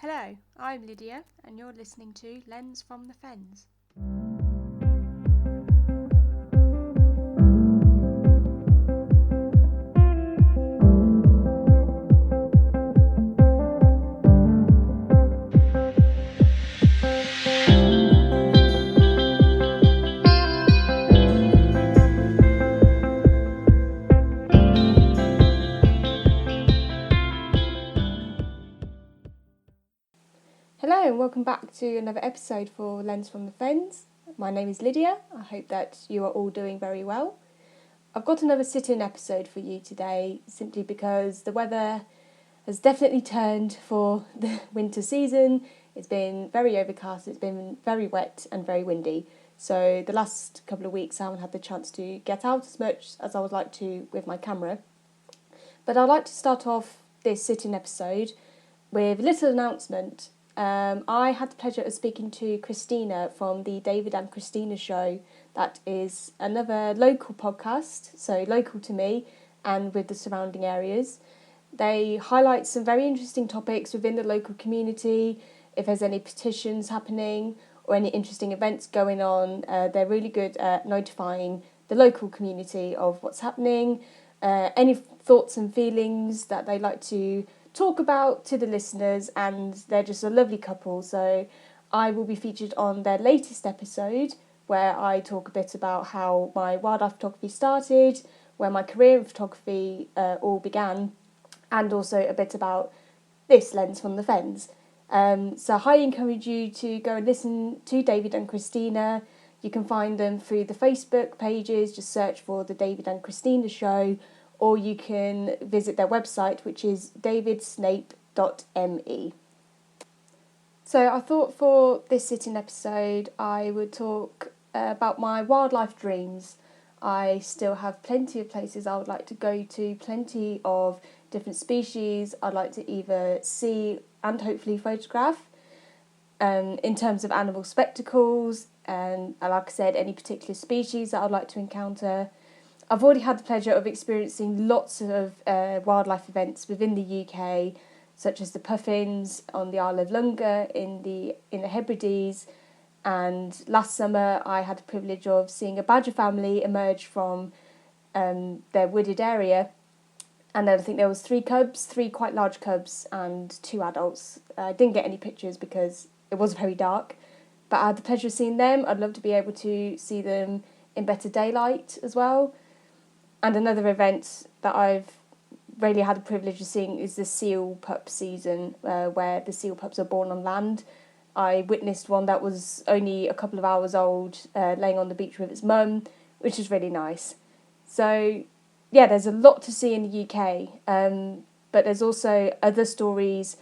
Hello, I'm Lydia, and you're listening to Lens from the Fens. Hello and welcome back to another episode for Lens from the Fens. My name is Lydia. I hope that you are all doing very well. I've got another sit-in episode for you today simply because the weather has definitely turned for the winter season. It's been very overcast, it's been very wet and very windy. So the last couple of weeks I haven't had the chance to get out as much as I would like to with my camera. But I'd like to start off this sit-in episode with a little announcement. I had the pleasure of speaking to Christina from the David and Christina Show. That is another local podcast, so local to me and with the surrounding areas. They highlight some very interesting topics within the local community. If there's any petitions happening or any interesting events going on, they're really good at notifying the local community of what's happening, any thoughts and feelings that they like to talk about to the listeners, and they're just a lovely couple. So I will be featured on their latest episode where I talk a bit about how my wildlife photography started, where my career in photography all began, and also a bit about this Lens from the Fens. So I highly encourage you to go and listen to David and Christina. You can find them through the Facebook pages, just search for the David and Christina Show, or you can visit their website, which is davidsnape.me. So I thought for this sit-in episode I would talk about my wildlife dreams. I still have plenty of places I would like to go to, plenty of different species I'd like to either see and hopefully photograph. In terms of animal spectacles, and like I said, any particular species that I'd like to encounter. I've already had the pleasure of experiencing lots of wildlife events within the UK, such as the puffins on the Isle of Lunga in the Hebrides, and last summer I had the privilege of seeing a badger family emerge from their wooded area, and then I think there was 3 quite large cubs and 2 adults. I didn't get any pictures because it was very dark, but I had the pleasure of seeing them. I'd love to be able to see them in better daylight as well. And another event that I've really had the privilege of seeing is the seal pup season, where the seal pups are born on land. I witnessed one that was only a couple of hours old, laying on the beach with its mum, which was really nice. So, yeah, there's a lot to see in the UK, but there's also other stories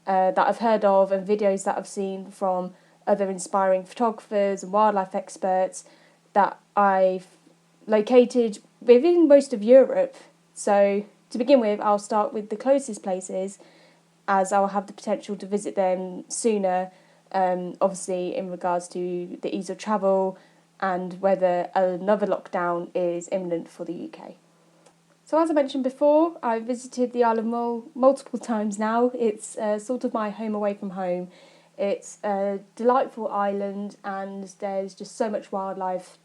that I've heard of and videos that I've seen from other inspiring photographers and wildlife experts that I've located within most of Europe. So to begin with, I'll start with the closest places, as I'll have the potential to visit them sooner, obviously in regards to the ease of travel and whether another lockdown is imminent for the UK. So as I mentioned before, I've visited the Isle of Mull multiple times now. It's sort of my home away from home. It's a delightful island, and there's just so much wildlife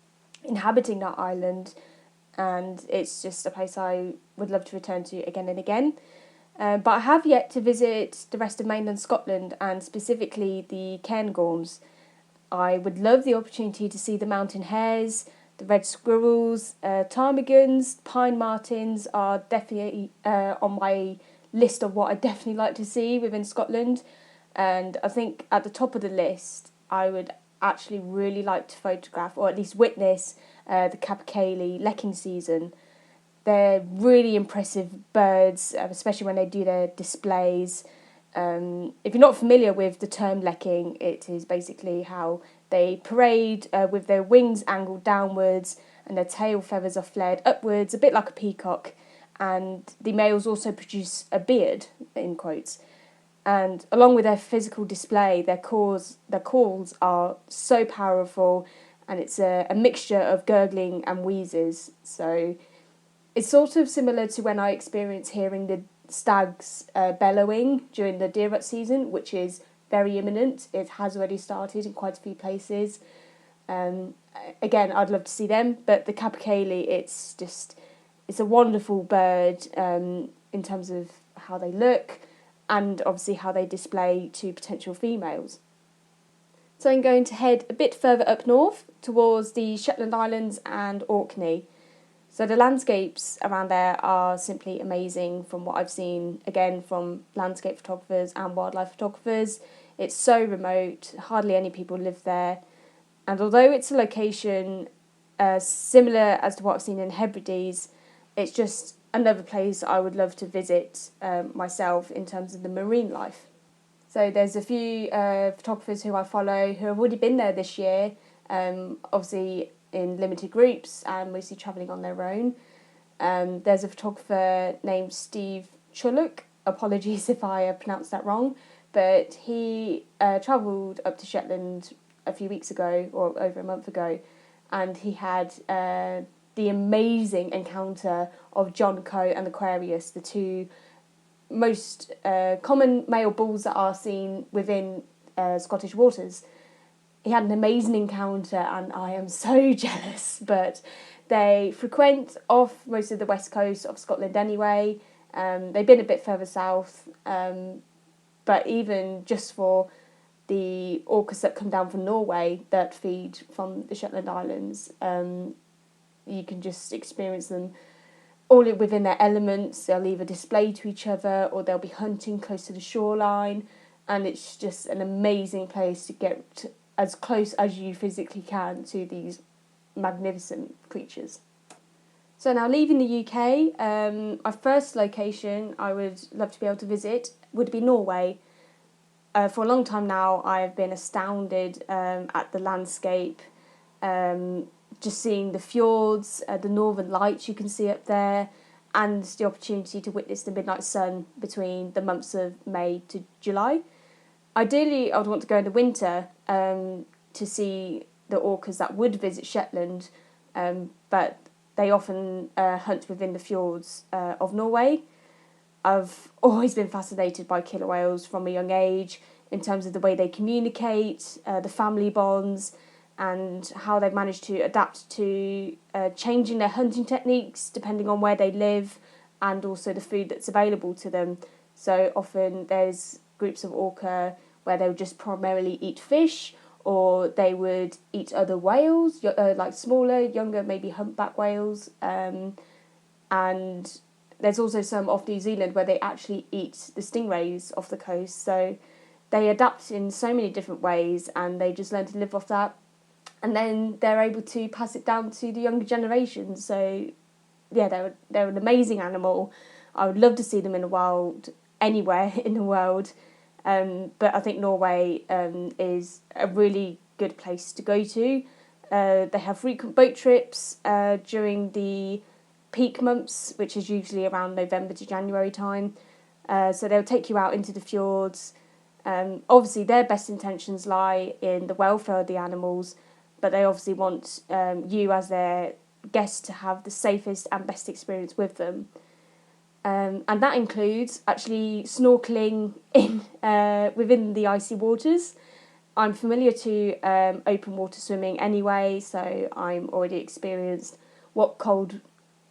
inhabiting that island, and it's just a place I would love to return to again and again. But I have yet to visit the rest of mainland Scotland, and specifically the Cairngorms. I would love the opportunity to see the mountain hares, the red squirrels, ptarmigans, pine martens are definitely on my list of what I'd definitely like to see within Scotland. And I think at the top of the list, I would actually really like to photograph, or at least witness, the capercaillie lecking season. They're really impressive birds, especially when they do their displays. If you're not familiar with the term lecking, it is basically how they parade with their wings angled downwards and their tail feathers are flared upwards, a bit like a peacock. And the males also produce a beard, in quotes. And along with their physical display, their calls are so powerful, and it's a mixture of gurgling and wheezes. So it's sort of similar to when I experience hearing stags bellowing during the deer rut season, which is very imminent. It has already started in quite a few places. Again, I'd love to see them, but the capercaillie, it's a wonderful bird in terms of how they look and obviously how they display to potential females. So I'm going to head a bit further up north towards the Shetland Islands and Orkney. So the landscapes around there are simply amazing from what I've seen, again, from landscape photographers and wildlife photographers. It's so remote, hardly any people live there. And although it's a location similar as to what I've seen in Hebrides, it's just another place I would love to visit myself in terms of the marine life. So there's a few photographers who I follow who have already been there this year, obviously in limited groups and mostly travelling on their own. There's a photographer named Steve Schulich, apologies if I pronounced that wrong, but he travelled up to Shetland a few weeks ago, or over a month ago, and he had the amazing encounter of John Coe and Aquarius, the two most common male bulls that are seen within Scottish waters. He had an amazing encounter and I am so jealous, but they frequent off most of the west coast of Scotland anyway. They've been a bit further south, but even just for the orcas that come down from Norway that feed from the Shetland Islands, you can just experience them all within their elements. They'll either display to each other or they'll be hunting close to the shoreline, and it's just an amazing place to get as close as you physically can to these magnificent creatures. So now leaving the UK, our first location I would love to be able to visit would be Norway. For a long time now I have been astounded at the landscape, just seeing the fjords, the northern lights you can see up there, and the opportunity to witness the midnight sun between the months of May to July. Ideally, I would want to go in the winter to see the orcas that would visit Shetland, but they often hunt within the fjords of Norway. I've always been fascinated by killer whales from a young age in terms of the way they communicate, the family bonds, and how they've managed to adapt to changing their hunting techniques depending on where they live and also the food that's available to them. So often there's groups of orca where they would just primarily eat fish, or they would eat other whales, like smaller, younger, maybe humpback whales. And there's also some off New Zealand where they actually eat the stingrays off the coast. So they adapt in so many different ways and they just learn to live off that. And then they're able to pass it down to the younger generation. So, yeah, they're an amazing animal. I would love to see them in the wild anywhere in the world. But I think Norway is a really good place to go to. They have frequent boat trips during the peak months, which is usually around November to January time. So they'll take you out into the fjords. Obviously, their best intentions lie in the welfare of the animals, but they obviously want you as their guest to have the safest and best experience with them. And that includes actually snorkelling in within the icy waters. I'm familiar to open water swimming anyway, so I'm already experienced what cold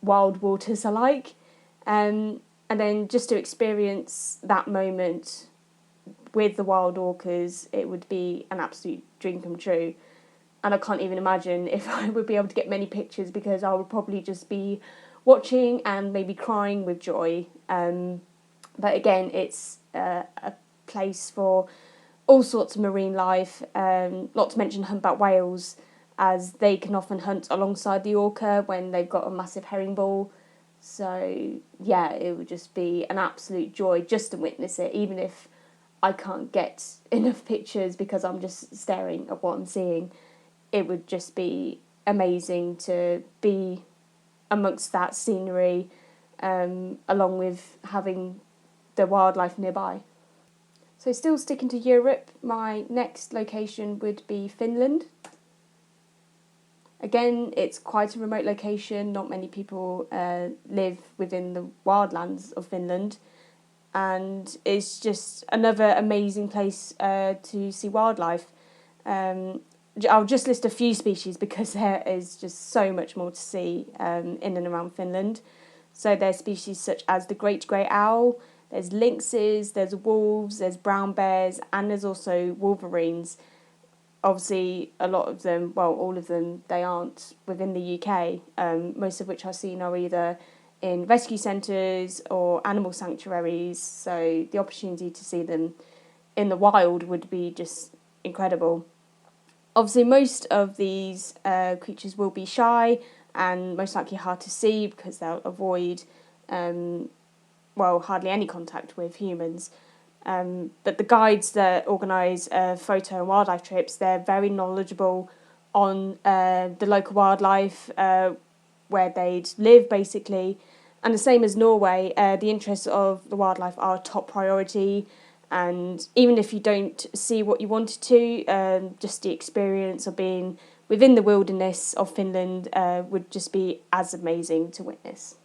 wild waters are like. And then just to experience that moment with the wild orcas, it would be an absolute dream come true. And I can't even imagine if I would be able to get many pictures because I would probably just be watching and maybe crying with joy. But again, it's a place for all sorts of marine life, not to mention humpback whales, as they can often hunt alongside the orca when they've got a massive herring ball. So yeah, it would just be an absolute joy just to witness it, even if I can't get enough pictures because I'm just staring at what I'm seeing. It would just be amazing to be amongst that scenery, along with having the wildlife nearby. So still sticking to Europe, my next location would be Finland. Again, it's quite a remote location. Not many people live within the wildlands of Finland. and it's just another amazing place to see wildlife. I'll just list a few species because there is just so much more to see in and around Finland. So there's species such as the great grey owl, there's lynxes, there's wolves, there's brown bears, and there's also wolverines. Obviously, a lot of them, well, all of them, they aren't within the UK, most of which I've seen are either in rescue centres or animal sanctuaries, so the opportunity to see them in the wild would be just incredible. Obviously, most of these creatures will be shy and most likely hard to see because they'll avoid, hardly any contact with humans. But the guides that organise photo and wildlife trips, they're very knowledgeable on the local wildlife, where they'd live basically. And the same as Norway, the interests of the wildlife are a top priority. And even if you don't see what you wanted to, just the experience of being within the wilderness of Finland would just be as amazing to witness.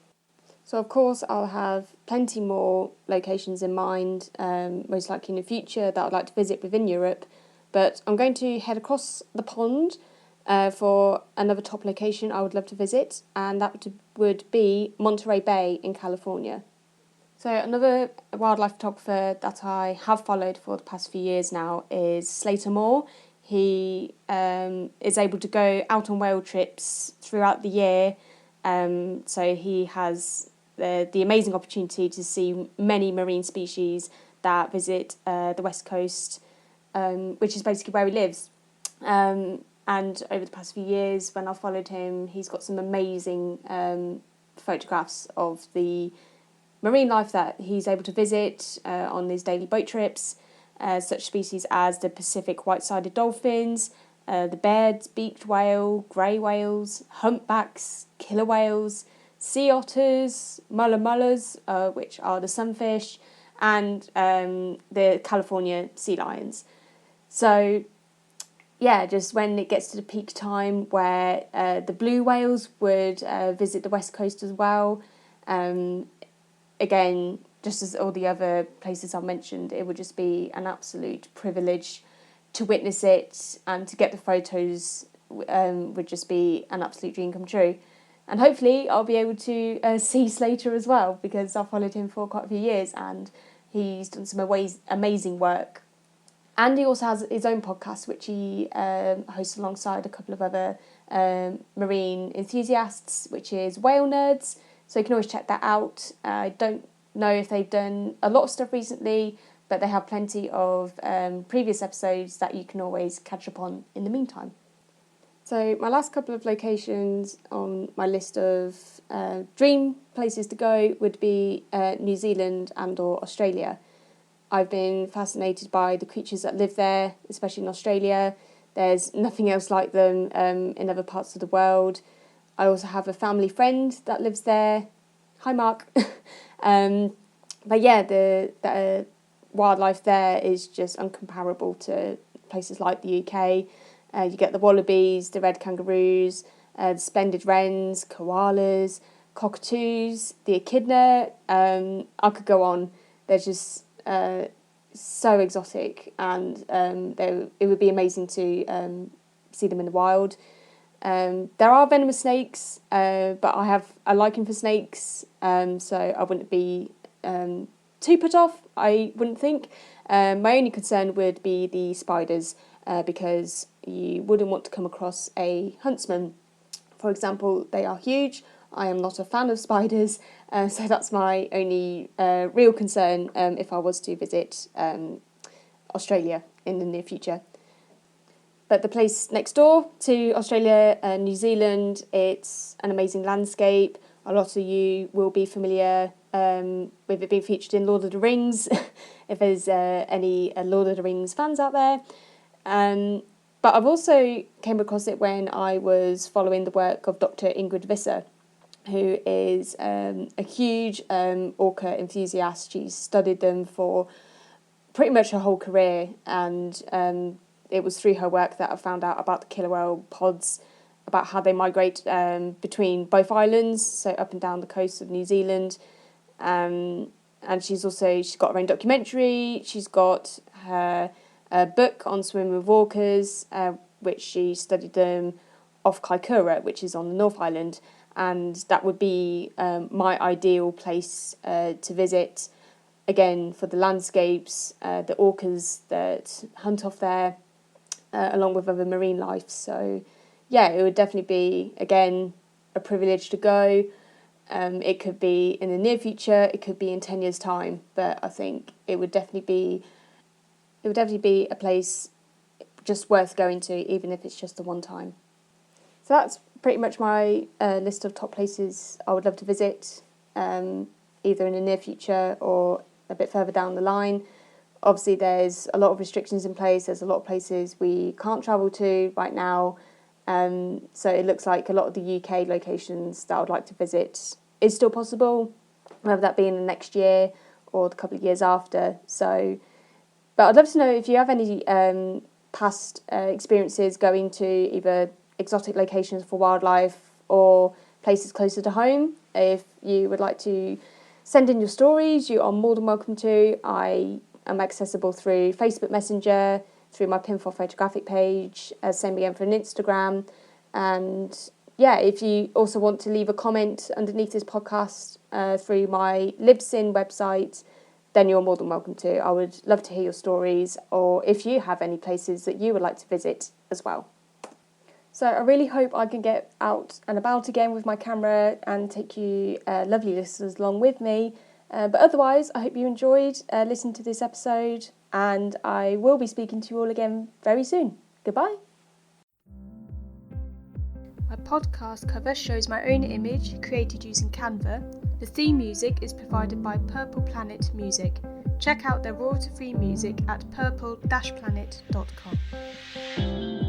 So of course I'll have plenty more locations in mind, most likely in the future, that I'd like to visit within Europe. But I'm going to head across the pond for another top location I would love to visit, and that would be Monterey Bay in California. So another wildlife photographer that I have followed for the past few years now is Slater Moore. He is able to go out on whale trips throughout the year, so he has the amazing opportunity to see many marine species that visit the west coast, which is basically where he lives. And over the past few years, when I followed him, he's got some amazing photographs of the marine life that he's able to visit on his daily boat trips, such species as the Pacific white-sided dolphins, the bared-beaked whale, grey whales, humpbacks, killer whales, sea otters, mullers, which are the sunfish, and the California sea lions. So, yeah, just when it gets to the peak time where the blue whales would visit the west coast as well, again, just as all the other places I've mentioned, it would just be an absolute privilege to witness it, and to get the photos would just be an absolute dream come true. And hopefully I'll be able to see Slater as well, because I've followed him for quite a few years and he's done some amazing work. And he also has his own podcast, which he hosts alongside a couple of other marine enthusiasts, which is Whale Nerds. So you can always check that out. I don't know if they've done a lot of stuff recently, but they have plenty of previous episodes that you can always catch up on in the meantime. So my last couple of locations on my list of dream places to go would be New Zealand and or Australia. I've been fascinated by the creatures that live there, especially in Australia. There's nothing else like them in other parts of the world. I also have a family friend that lives there. Hi, Mark. But yeah, the wildlife there is just uncomparable to places like the UK. You get the wallabies, the red kangaroos, the splendid wrens, koalas, cockatoos, the echidna. I could go on. They're just so exotic, and it would be amazing to see them in the wild. There are venomous snakes, but I have a liking for snakes, so I wouldn't be too put off, I wouldn't think. My only concern would be the spiders, because you wouldn't want to come across a huntsman. For example, they are huge. I am not a fan of spiders, so that's my only real concern if I was to visit Australia in the near future. But the place next door to Australia and New Zealand, it's an amazing landscape. A lot of you will be familiar with it being featured in Lord of the Rings, if there's any Lord of the Rings fans out there. But I've also came across it when I was following the work of Dr. Ingrid Visser, who is a huge orca enthusiast. She's studied them for pretty much her whole career, and it was through her work that I found out about the killer whale pods, about how they migrate between both islands, so up and down the coast of New Zealand. and she's got her own documentary. She's got her book on swimming with orcas, which she studied them off Kaikoura, which is on the North Island, and that would be my ideal place to visit. Again, for the landscapes, the orcas that hunt off there, along with other marine life. So, yeah, it would definitely be, again, a privilege to go. It could be in the near future, it could be in 10 years' time, but I think it would definitely be a place just worth going to, even if it's just the one time. So that's pretty much my list of top places I would love to visit, either in the near future or a bit further down the line. Obviously, there's a lot of restrictions in place. There's a lot of places we can't travel to right now. So it looks like a lot of the UK locations that I would like to visit is still possible, whether that be in the next year or the couple of years after. So, but I'd love to know if you have any past experiences going to either exotic locations for wildlife or places closer to home. If you would like to send in your stories, you are more than welcome to. I am accessible through Facebook Messenger, through my Pinfall photographic page, same again for an Instagram. And yeah, if you also want to leave a comment underneath this podcast through my Libsyn website, then you're more than welcome to. I would love to hear your stories, or if you have any places that you would like to visit as well. So I really hope I can get out and about again with my camera and take you lovely listeners along with me. But otherwise, I hope you enjoyed listening to this episode, and I will be speaking to you all again very soon. Goodbye. My podcast cover shows my own image created using Canva. The theme music is provided by Purple Planet Music. Check out their royalty-free music at purple-planet.com.